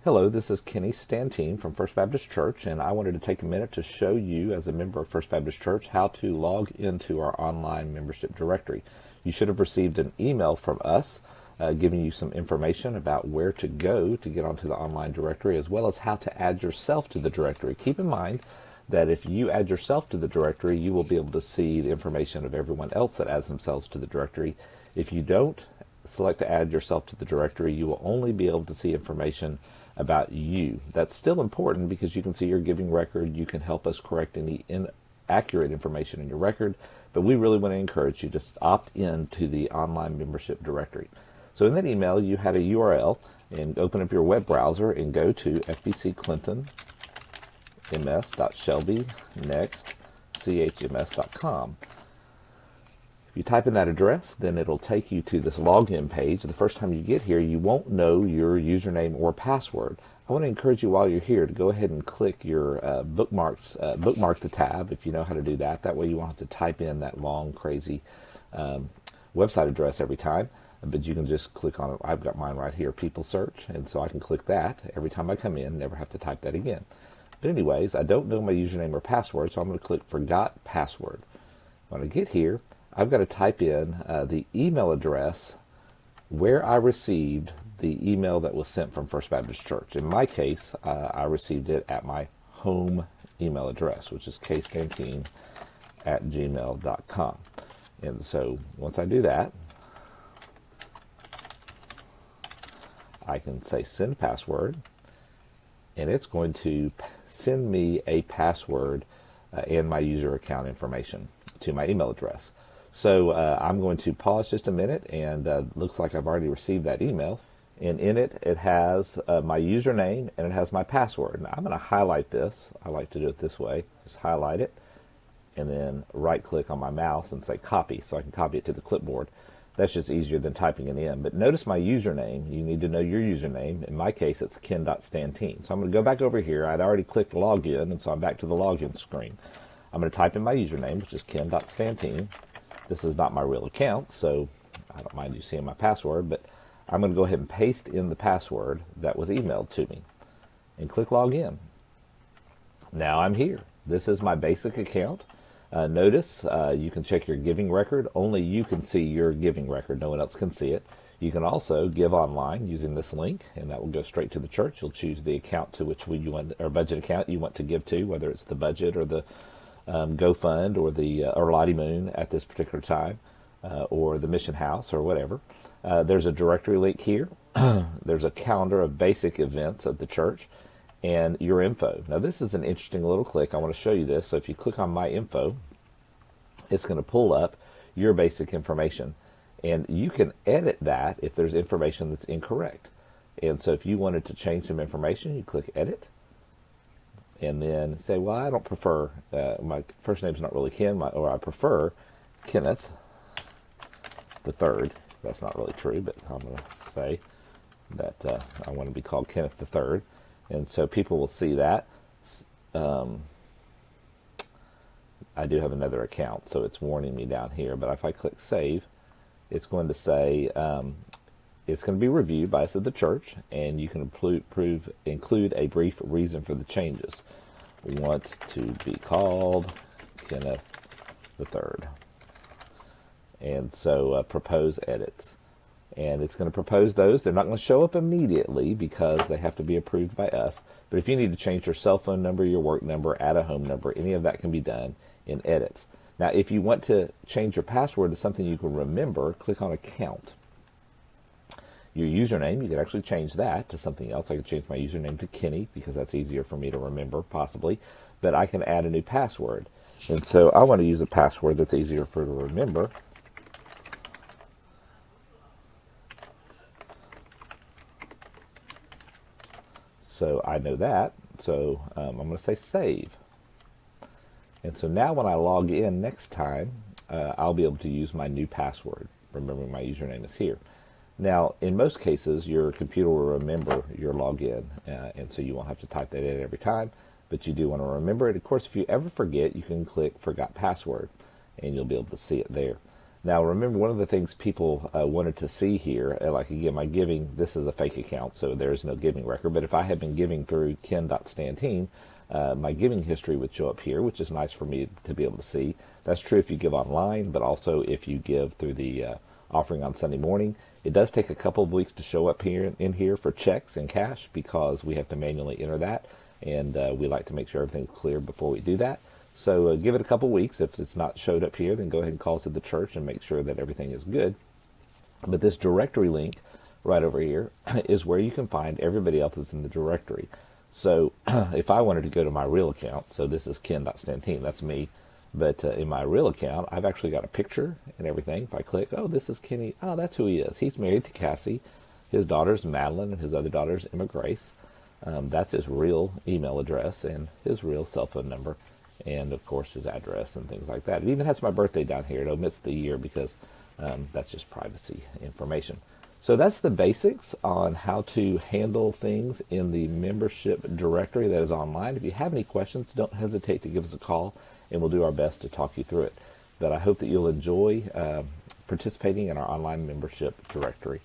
Hello, this is Kenny Stantine from First Baptist Church, and I wanted to take a minute to show you, as a member of First Baptist Church, how to log into our online membership directory. You should have received an email from us giving you some information about where to go to get onto the online directory, as well as how to add yourself to the directory. Keep in mind that if you add yourself to the directory, you will be able to see the information of everyone else that adds themselves to the directory. If you don't select to add yourself to the directory, you will only be able to see information about you. That's still important because you can see your giving record. You can help us correct any inaccurate information in your record, but we really want to encourage you to opt in to the online membership directory. So in that email, you had a URL, and open up your web browser and go to FBC Clinton ms.shelbynext.chms.com. If you type in that address, then it'll take you to this login page. The first time you get here, you won't know your username or password. I want to encourage you while you're here to go ahead and click your bookmark the tab if you know how to do that. That way you won't have to type in that long, crazy website address every time, but you can just click on it. I've got mine right here, People Search, and so I can click that every time I come in, never have to type that again. But anyways, I don't know my username or password, so I'm going to click Forgot Password. When I get here, I've got to type in the email address where I received the email that was sent from First Baptist Church. In my case, I received it at my home email address, which is kstantine@gmail.com. And so once I do that, I can say send password, and it's going to send me a password and my user account information to my email address. So I'm going to pause just a minute, and looks like I've already received that email. And in it, it has my username and it has my password. Now I'm going to highlight this. I like to do it this way. Just highlight it and then right click on my mouse and say copy, so I can copy it to the clipboard. That's just easier than typing it in. But notice my username. You need to know your username. In my case, it's ken.stantine. So I'm going to go back over here. I'd already clicked login, and so I'm back to the login screen. I'm going to type in my username, which is ken.stantine. This is not my real account, so I don't mind you seeing my password, but I'm going to go ahead and paste in the password that was emailed to me and click login. Now I'm here. This is my basic account. Notice you can check your giving record. Only you can see your giving record. No one else can see it. You can also give online using this link, and that will go straight to the church. You'll choose the account to which you want, or budget account you want to give to, whether it's the budget or the GoFund or the or Lottie Moon at this particular time, or the Mission House or whatever. There's a directory link here. There's a calendar of basic events of the church and your info. Now this is an interesting little click. I want to show you this. So if you click on my info, it's going to pull up your basic information, and you can edit that if there's information that's incorrect. And so if you wanted to change some information, you click edit. And then say, well, I don't prefer, my first name's not really Ken, or I prefer Kenneth the Third. That's not really true, but I'm going to say that I want to be called Kenneth the Third. And so people will see that. I do have another account, so it's warning me down here. But if I click save, it's going to say, it's going to be reviewed by us at the church, and you can include a brief reason for the changes. We want to be called Kenneth the Third. And so propose edits. And it's going to propose those. They're not going to show up immediately because they have to be approved by us. But if you need to change your cell phone number, your work number, add a home number, any of that can be done in edits. Now, if you want to change your password to something you can remember, click on account. Your username, you can actually change that to something else. I can change my username to Kenny because that's easier for me to remember, possibly. But I can add a new password. And so I want to use a password that's easier for to remember. So I know that. So I'm going to say save. And so now when I log in next time, I'll be able to use my new password. Remember, my username is here. Now, in most cases, your computer will remember your login, and so you won't have to type that in every time, but you do want to remember it. Of course, if you ever forget, you can click Forgot Password, and you'll be able to see it there. Now remember, one of the things people wanted to see here, like again, my giving, this is a fake account, so there's no giving record, but if I had been giving through ken.stantine, my giving history would show up here, which is nice for me to be able to see. That's true if you give online, but also if you give through the offering on Sunday morning. It does take a couple of weeks to show up here in here for checks and cash, because we have to manually enter that, and we like to make sure everything's clear before we do that. So give it a couple weeks. If it's not showed up here, then go ahead and call us at the church and make sure that everything is good. But this directory link right over here is where you can find everybody else that's in the directory. So if I wanted to go to my real account, so this is ken.stantine, that's me, but in my real account, I've actually got a picture and everything. If I click, oh, this is Kenny, oh, that's who he is. He's married to Cassie. His daughter's Madeline, and his other daughter's Emma Grace. That's his real email address and his real cell phone number, and of course his address and things like that. It even has my birthday down here. It omits the year because that's just privacy information. So that's the basics on how to handle things in the membership directory that is online. If you have any questions, don't hesitate to give us a call, and we'll do our best to talk you through it. But I hope that you'll enjoy participating in our online membership directory.